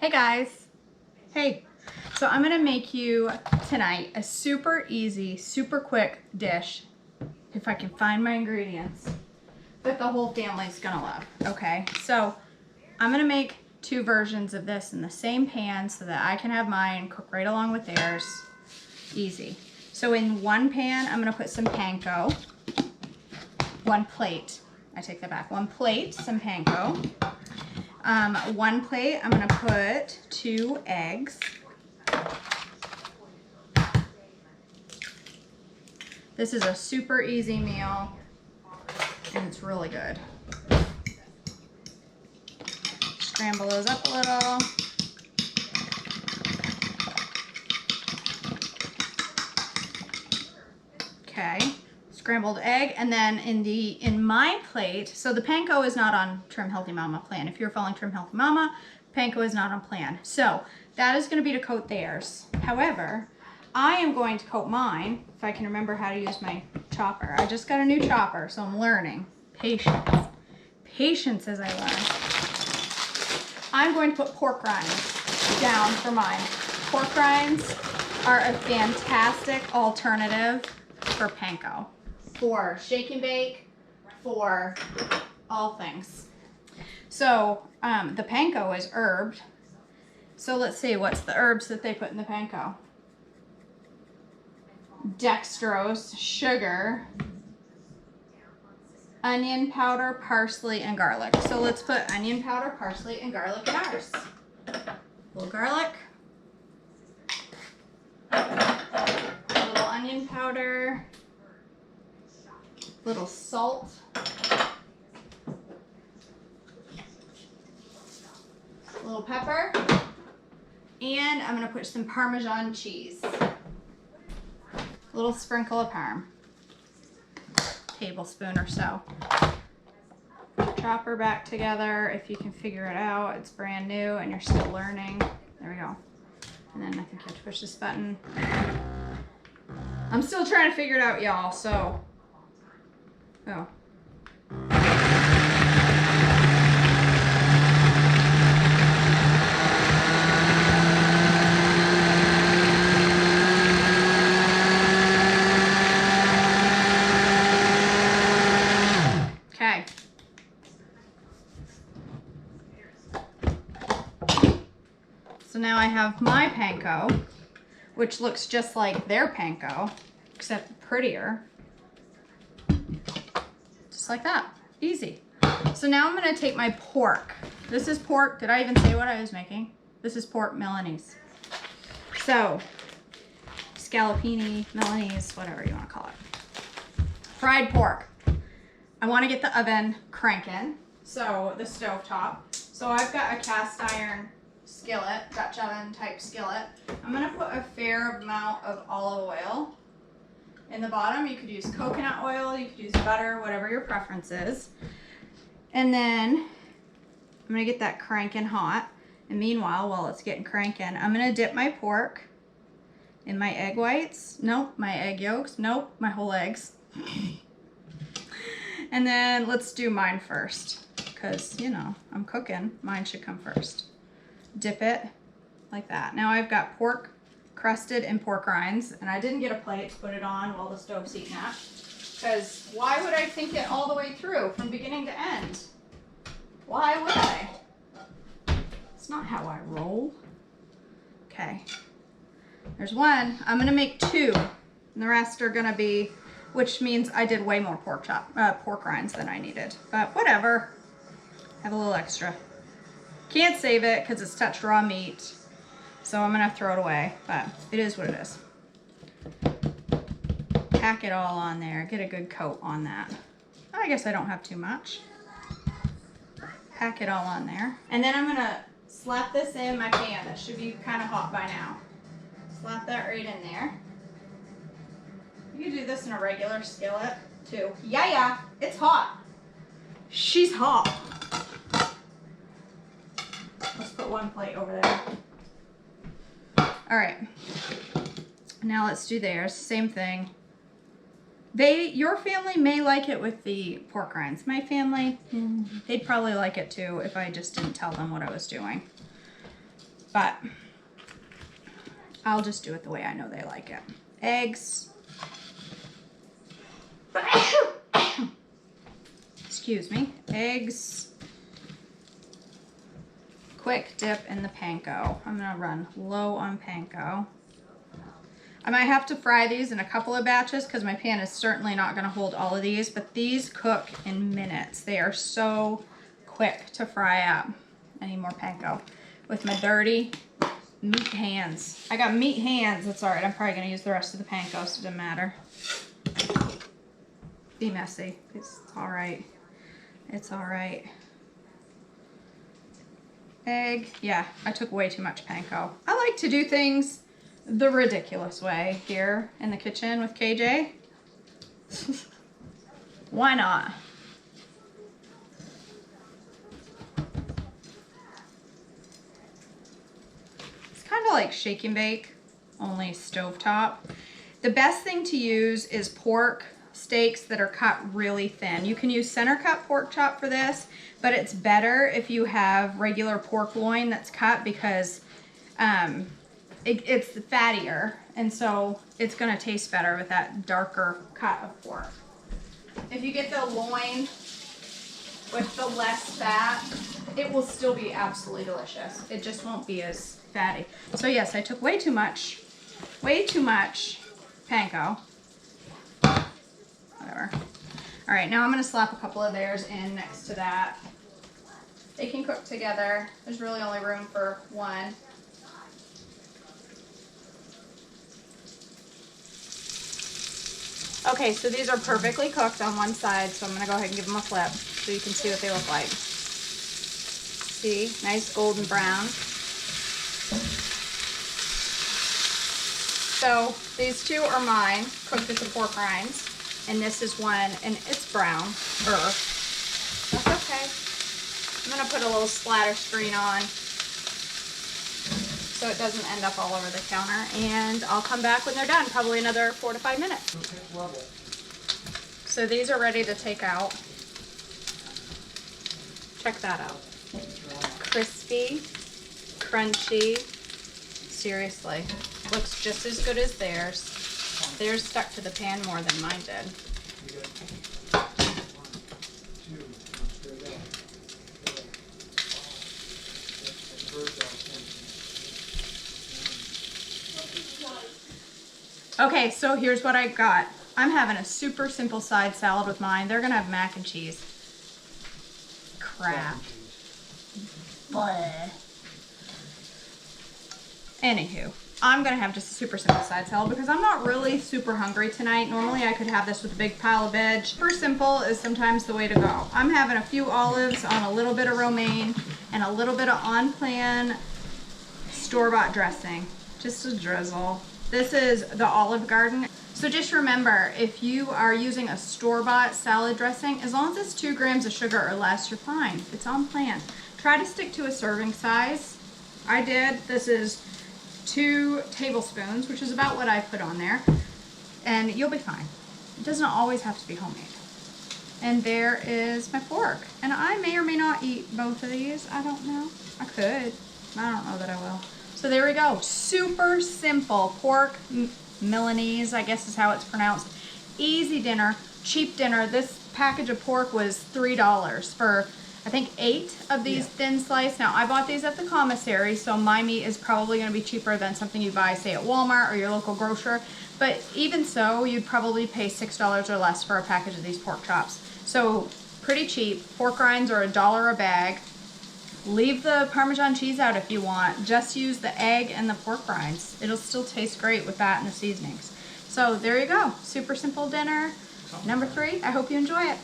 Hey guys. Hey, so I'm gonna make you tonight a super easy, super quick dish, if I can find my ingredients, that the whole family's gonna love. Okay, so I'm gonna make two versions of this in the same pan so that I can have mine cook right along with theirs. Easy. So in one pan, I'm gonna put some panko. One plate. I take that back. One plate, some panko. One plate, I'm gonna put 2 eggs. This is a super easy meal and it's really good. Scramble those up a little. Okay, scrambled egg, and then in my plate, so the panko is not on Trim Healthy Mama plan. If you're following Trim Healthy Mama, panko is not on plan. So that is going to be to coat theirs. However, I am going to coat mine, if I can remember how to use my chopper. I just got a new chopper, so I'm learning. Patience. Patience as I learn. I'm going to put pork rinds down for mine. Pork rinds are a fantastic alternative for panko, for shake and bake, for all things. So the panko is herbed. So let's see, what's the herbs that they put in the panko? Dextrose, sugar, onion powder, parsley, and garlic. So let's put onion powder, parsley, and garlic in ours. A little garlic, a little onion powder, a little salt, a little pepper, and I'm going to put some Parmesan cheese. A little sprinkle of parm. Tablespoon or so. Chop her back together if you can figure it out. It's brand new and you're still learning. There we go. And then I think you have to push this button. I'm still trying to figure it out, y'all, so. Oh. Okay. So now I have my panko, which looks just like their panko, except prettier. Just like that. Easy. So now I'm going to take my pork. This is pork. Did I even say what I was making? This is pork Milanese. So, scallopini, Milanese, whatever you want to call it. Fried pork. I want to get the oven cranking, so the stove top. So I've got a cast iron skillet, Dutch oven type skillet. I'm going to put a fair amount of olive oil in the bottom. You could use coconut oil, you could use butter, whatever your preference is. And then I'm going to get that cranking hot. And meanwhile, while it's getting cranking, I'm going to dip my pork in my egg whites. Nope, my egg yolks. Nope, my whole eggs. And then let's do mine first, because, you know, I'm cooking. Mine should come first. Dip it like that. Now I've got pork crusted in pork rinds, and I didn't get a plate to put it on while the stove's heating up, because why would I think it all the way through from beginning to end? Why would I? It's not how I roll. Okay. There's one. I'm going to make 2, and the rest are going to be, which means I did way more pork rinds than I needed. But whatever. Have a little extra. Can't save it because it's touched raw meat. So I'm going to throw it away. But it is what it is. Pack it all on there. Get a good coat on that. I guess I don't have too much. Pack it all on there. And then I'm going to slap this in my pan. That should be kind of hot by now. Slap that right in there. You can do this in a regular skillet too. Yeah, it's hot. She's hot. Let's put one plate over there. All right. Now let's do theirs. Same thing. Your family may like it with the pork rinds. My family, they'd probably like it too if I just didn't tell them what I was doing. but I'll just do it the way I know they like it. Eggs. Excuse me. Eggs. Quick dip in the panko. I'm gonna run low on panko. I might have to fry these in a couple of batches because my pan is certainly not gonna hold all of these, but these cook in minutes. They are so quick to fry up. I need more panko with my dirty meat hands. I got meat hands. That's all right. I'm probably gonna use the rest of the panko, so it doesn't matter. Be messy. It's all right. It's all right. Egg. Yeah, I took way too much panko. I like to do things the ridiculous way here in the kitchen with KJ. Why not? It's kind of like shake and bake, only stovetop. The best thing to use is pork steaks that are cut really thin. You can use center cut pork chop for this, but it's better if you have regular pork loin that's cut because it's fattier, and so it's gonna taste better with that darker cut of pork. If you get the loin with the less fat, it will still be absolutely delicious. It just won't be as fatty. So yes, I took way too much panko. Whatever. All right, now I'm gonna slap a couple of theirs in next to that. They can cook together. There's really only room for one. Okay, so these are perfectly cooked on one side, so I'm gonna go ahead and give them a flip so you can see what they look like. See, nice golden brown. So these two are mine, cooked with the pork rinds, and this is one, and it's brown. That's okay. I'm gonna put a little splatter screen on so it doesn't end up all over the counter, and I'll come back when they're done, probably another 4 to 5 minutes. So these are ready to take out. Check that out. Crispy, crunchy. Seriously, looks just as good as theirs. Theirs stuck to the pan more than mine did. Okay, so here's what I got. I'm having a super simple side salad with mine. They're gonna have mac and cheese. Crap. Bleh. Anywho, I'm gonna have just a super simple side salad because I'm not really super hungry tonight. Normally I could have this with a big pile of veg. Super simple is sometimes the way to go. I'm having a few olives on a little bit of romaine and a little bit of on-plan store-bought dressing. Just a drizzle. This is the Olive Garden. So just remember, if you are using a store-bought salad dressing, as long as it's 2 grams of sugar or less, you're fine. It's on plan. Try to stick to a serving size. I did. This is 2 tablespoons, which is about what I put on there, and you'll be fine. It doesn't always have to be homemade. And there is my pork. And I may or may not eat both of these. I don't know. I could. I don't know that I will. So there we go. Super simple pork Milanese, I guess is how it's pronounced. Easy dinner, cheap dinner. This package of pork was $3 for, I think, 8 of these thin slice. Now, I bought these at the commissary, so my meat is probably going to be cheaper than something you buy, say, at Walmart or your local grocer. But even so, you'd probably pay $6 or less for a package of these pork chops. So pretty cheap. Pork rinds are $1 a bag. Leave the Parmesan cheese out if you want. Just use the egg and the pork rinds. It'll still taste great with that and the seasonings. So there you go. Super simple dinner. Number 3. I hope you enjoy it.